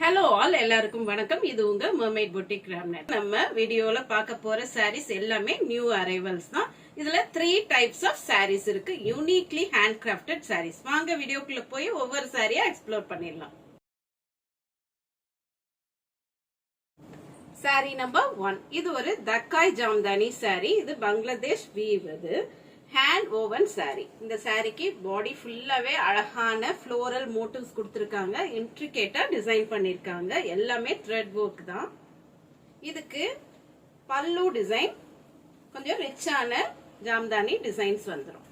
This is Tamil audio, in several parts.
ஹலோ ஆல், எல்லாருக்கும் வணக்கம். இது உங்க மர்மைட் பொட்டிக் ராம்நெட். நம்ம வீடியோல பார்க்க போற சாரீஸ் எல்லாமே நியூ அரைவல்ஸ் தான். இதுல 3 டைப்ஸ் ஆஃப் சாரீஸ் இருக்கு. Uniquely hand crafted saris. வாங்க வீடியோக்குள்ள போய் ஒவ்வொரு சாரியா எக்ஸ்ப்ளோர் பண்ணிடலாம். சாரி நம்பர் 1. இது ஒரு தக்காய் ஜாம்தானி சாரி. இது பங்களாதேஷ் வீவ். இது ஹேண்ட் ஓவன் சாரி. இந்த சாரிக்கு பாடி ஃபுல்லாவே அழகான ஃப்ளோரல் மோட்டிவ்ஸ் கொடுத்திருக்காங்க. இன்ட்ரிகேட்டா டிசைன் பண்ணிருக்காங்க. எல்லாமே த்ரெட் ஒர்க் தான். இதுக்கு பல்லு டிசைன் கொஞ்சம் ரிச்சான ஜாம்தானி டிசைன்ஸ் வந்துடும்.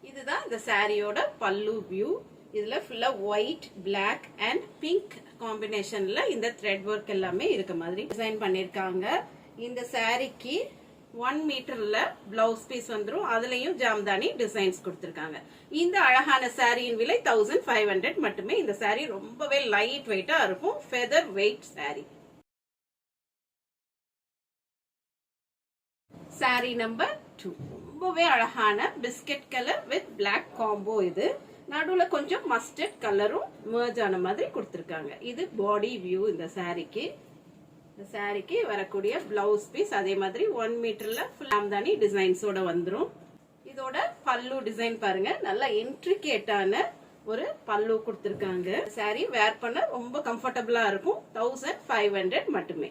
இதுதான் இந்த சாரியோட பல்லு வியூ. இதுல ஃபுல்லா ஒயிட், பிளாக் அண்ட் பிங்க் காம்பினேஷன்ல இந்த த்ரெட் ஒர்க் எல்லாமே இருக்க மாதிரி டிசைன் பண்ணிருக்காங்க. இந்த சாரிக்கு 1 மீட்டர்ல பிளவுஸ் பீஸ் வந்துரும். அதுலயும் ஜாம்தானி டிசைன்ஸ் கொடுத்திருக்காங்க. இந்த அழகான சாரியின் விலை 1500 மட்டுமே. இந்த சாரி ரொம்பவே லைட் வெயிட்டா இருக்கும். Feather weight sari. Sari number 2. ரொம்பவே அழகான biscuit colour with black combo. இது நடுவுல கொஞ்சம் மஸ்டர்ட் கலரும் மர்ஜ் ஆன மாதிரி கொடுத்திருக்காங்க. இது பாடி வியூ. இந்த சாரிக்கு வரக்கூடிய பிளவுஸ் பீஸ் அதே மாதிரி 1 மீட்டர்ல ஃபுல் ஜாம்தானி டிசைன்ஸோட வந்துரும். இதோட பல்லு டிசைன் பாருங்க, நல்ல இன்ட்ரிகேட்டான ஒரு பல்லு கொடுத்திருக்காங்க. சாரி வேர் பண்ண ரொம்ப கம்ஃபர்டபுளா இருக்கும். 1500 மட்டுமே.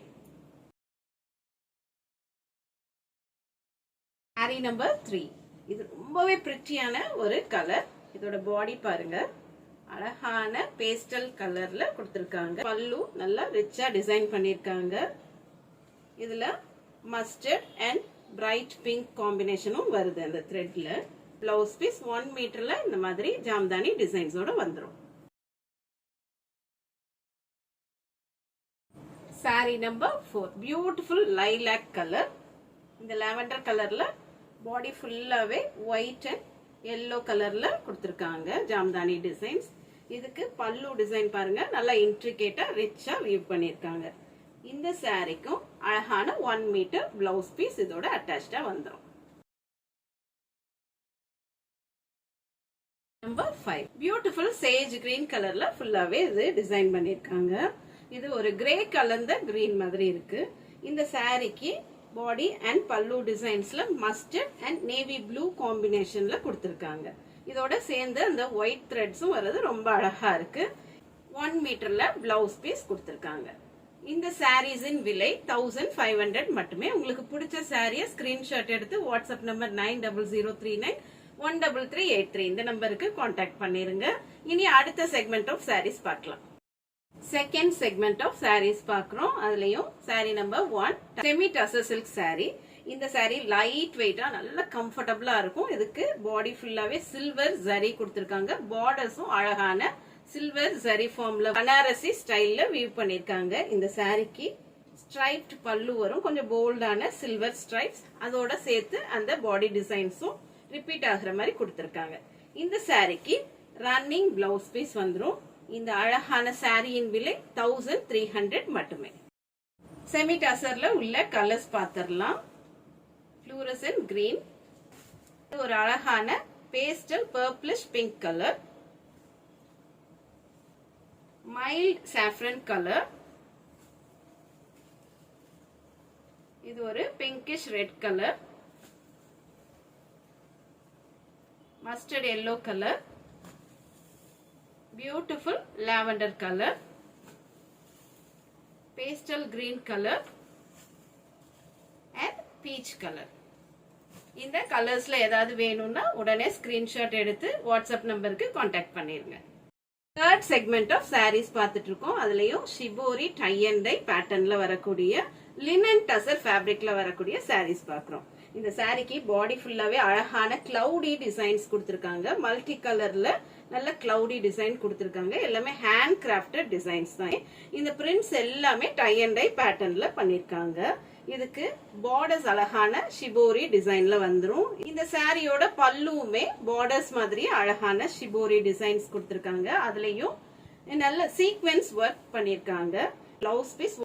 சாரி நம்பர் 3. இது ரொம்பவே பிரிட்டியான ஒரு கலர். இதோட பாடி பாருங்க, அழகான பேஸ்டல் கலர்ல கொடுத்திருக்காங்க. பல்லு நல்லா ரிச்சா டிசைன் பண்ணிருக்காங்க. இதுல மஸ்டர்ட் அண்ட் பிரைட் பிங்க் காம்பினேஷனும் வருது அந்த த்ரெட்ல. பிளவுஸ் பீஸ் 1 மீட்டர்ல இந்த மாதிரி ஜாம்தானி டிசைன்ஸோட வந்துரும். Sorry number 4. Beautiful lilac colour. இந்த லாவெண்டர் கலர்ல பாடி ஃபுல்லாவே ஒயிட் அண்ட் எல்லோ கலர்ல கொடுத்திருக்காங்க ஜாம்தானி டிசைன்ஸ். இதுக்கு பல்லு டிசைன் பாருங்க, நல்லா இன்ட்ரிகேட்டா ரிச்சா வீவ் பண்ணிருக்காங்க. இந்த சாரிக்கும் அழகான 1 மீட்டர் பிளவுஸ் பீஸ் இதோட அட்டாச்சா வந்துடும். நம்பர் 5. பியூட்டிஃபுல் சேஜ் கிரீன் கலர்ல ஃபுல்லாவே இது டிசைன் பண்ணிருக்காங்க. இது ஒரு கிரே கலர்ந்த கிரீன் மாதிரி இருக்கு. இந்த சாரிக்கு பாடி அண்ட் பல்லு டிசைன்ஸ்ல மஸ்டர்ட் அண்ட் நேவி ப்ளூ காம்பினேஷன்ல கொடுத்திருக்காங்க. இதோட சேர்ந்து அந்த ஒயிட் த்ரெட்ஸும் வர்றது ரொம்ப அழகா இருக்கு. 1 மீட்டர்ல பிளவுஸ் பீஸ் கொடுத்திருக்காங்க. இந்த சாரீஸின் விலை 1500 மட்டுமே. உங்களுக்கு பிடிச்ச சாரிய ஸ்கிரீன்ஷாட் எடுத்து வாட்ஸ்அப் நம்பர் 9003913383 இந்த நம்பருக்கு கான்டாக்ட் பண்ணிருங்க. இனி அடுத்த செக்மெண்ட் ஆஃப் சாரீஸ் பார்க்கலாம். செகண்ட் செக்மெண்ட் ஆஃப் சாரீஸ் பாக்குறோம். அதுலயும் sorry number 1 semi tussar silk sorry. இந்த சாரி லைட் வெயிட்டா நல்ல கம்ஃபர்டபுளா இருக்கும். இதுக்கு பாடி ஃபுல்லாவே சில்வர் ஜரி கொடுத்திருக்காங்க. பார்டர்ஸும் அழகான சில்வர் ஜரி ஃபார்ம்ல பனாரசி ஸ்டைல்ல வீவ் பண்ணிருக்காங்க. இந்த சாரிக்கு ஸ்ட்ரைப்ட் பல்லு வரும், கொஞ்சம் போல்டான சில்வர் ஸ்ட்ரைப்ஸ். அதோட சேர்த்து அந்த பாடி டிசைன்ஸும் ரிப்பீட் ஆகுற மாதிரி கொடுத்திருக்காங்க. இந்த சாரிக்கு ரன்னிங் பிளவுஸ் பீஸ் வந்துரும். இந்த அழகான சாரியின் விலை 1300 மட்டுமே. செமி டசர்ல உள்ள கலர்ஸ் பாத்திரலாம். ஃப்ளூரசன்ட் கிரீன், ஒரு அழகான pastel purplish pink colour, mild saffron colour, இது ஒரு pinkish red colour, mustard yellow colour, beautiful lavender color, pastel green color and peach color. இந்த கலர்ஸ்ல ஏதாவது வேணும்னா உடனே ஸ்கிரீன்ஷாட் எடுத்து வாட்ஸ்அப் நம்பருக்கு கான்டாக்ட் பண்ணிருங்க. தேர்ட் செக்மெண்ட் ஆஃப் சாரீஸ் பார்த்துட்டு இருக்கோம். அதுலயும் ஷிபோரி டை அண்ட் டை பேட்டர்ன்ல வரக்கூடிய லினன் டசர் ஃபேப்ரிக்ல வரக்கூடிய சாரீஸ் பாக்குறோம். இந்த சாரிக்கு பாடி ஃபுல்லாவே அழகான கிளவுடி டிசைன்ஸ் கொடுத்திருக்காங்க. மல்டி கலர்ல நல்ல கிளவுடி டிசைன் கொடுத்திருக்காங்க. எல்லாமே ஹேண்ட் கிராஃப்டட் டிசைன்ஸ் தான். இந்த பிரிண்ட்ஸ் எல்லாமே டை அண்ட் டை பேட்டர்ன்ல பண்ணிருக்காங்க. இதுக்கு பார்டர்ஸ் அழகான ஷிபோரி டிசைன்ல வந்துரும். இந்த சாரியோட பல்லுவுமே பார்டர்ஸ் மாதிரி அழகான ஷிபோரி டிசைன்ஸ் கொடுத்திருக்காங்க. அதுலயும் நல்ல சீக்வென்ஸ் ஒர்க் பண்ணிருக்காங்க. பிளவுஸ் பீஸ்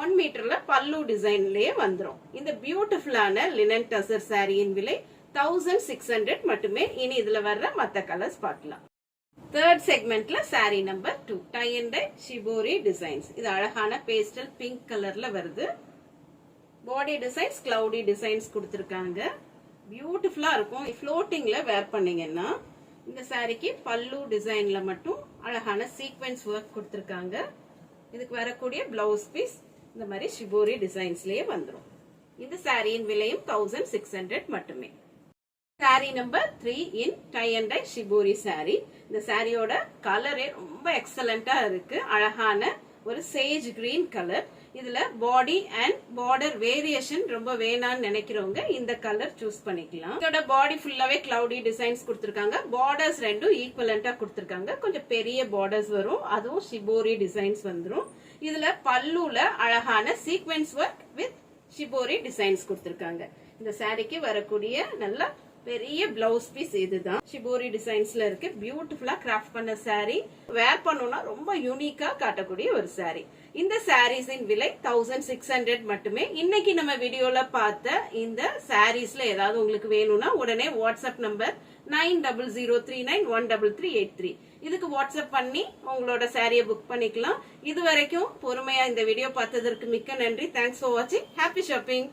1 மீட்டர்ல பல்லு டிசைன்லயே வந்துரும். இந்த பியூட்டிஃபுல்லான லினன் டசர் சாரியின் விலை 1600 மட்டுமே. இனி இதுல வர்ற மத்த கலர்ஸ் பார்க்கலாம். தேர்ட் செக்மெண்ட்ல saree number 2 tie and tie shibori designs. இது அழகான பேஸ்டல் பிங்க் கலர்ல வருது. பாடி டிசைன்ஸ் கிளவுடி டிசைன்ஸ் கொடுத்திருக்காங்க. பியூட்டிஃபுல்லா இருக்கும். ஃப்ளோட்டிங்ல வேர் பண்ணீங்கன்னா இந்த சாரிக்கு பல்லு டிசைன்ல மட்டும் அழகான சீக்வென்ஸ் ஒர்க் கொடுத்திருக்காங்க. இதுக்கு வரக்கூடிய பிளவுஸ் பீஸ் இந்த மாதிரி ஷிபோரி டிசைன்ஸ்லயே வந்துடும். இந்த சாரியின் விலையும் 1600 மட்டுமே. Sari number 3 in tie and tie shibori sari. இந்த சாரியோட கலரே ரொம்ப எக்ஸலண்டா இருக்கு. அழகான ஒரு சேஜ் கிரீன் கலர். இதுல பாடி அண்ட் பார்டர் வேரியேஷன் ரொம்ப வேணான்னு நினைக்கிறவங்க இந்த கலர் சூஸ் பண்ணிக்கலாம். இதோட பாடி ஃபுல்லாவே கிளவுடி டிசைன்ஸ் கொடுத்திருக்காங்க. பார்டர்ஸ் ரெண்டும் ஈக்குவலண்டா கொடுத்திருக்காங்க. கொஞ்சம் பெரிய பார்டர்ஸ் வரும். அதுவும் ஷிபோரி டிசைன்ஸ் வந்துரும். இதுல பல்லுல அழகான sequence work with shibori designs கொடுத்திருக்காங்க. இந்த சாரிக்கு வரக்கூடிய நல்ல பெரிய பிளவுஸ் பீஸ் இதுதான். ஷிபோரி டிசைன்ஸ்ல இருக்கு. பியூட்டிஃபுல்லா கிராஃப்ட் பண்ண சாரி. வேர் பண்ணோம்னா ரொம்ப யூனிக்கா காட்டக்கூடிய ஒரு சாரி. இந்த சாரீஸின் விலை 1600 மட்டுமே. இன்னைக்கு நம்ம வீடியோல பார்த்த இந்த சாரீஸ்ல ஏதாவது உங்களுக்கு வேணும்னா உடனே வாட்ஸ்அப் நம்பர் 9003913383 இதுக்கு வாட்ஸ்அப் பண்ணி உங்களோட சாரியை புக் பண்ணிக்கலாம். இது வரைக்கும் பொறுமையா இந்த வீடியோ பார்த்ததற்கு மிக்க நன்றி. தேங்க்ஸ் ஃபார் வாட்சிங். Happy shopping.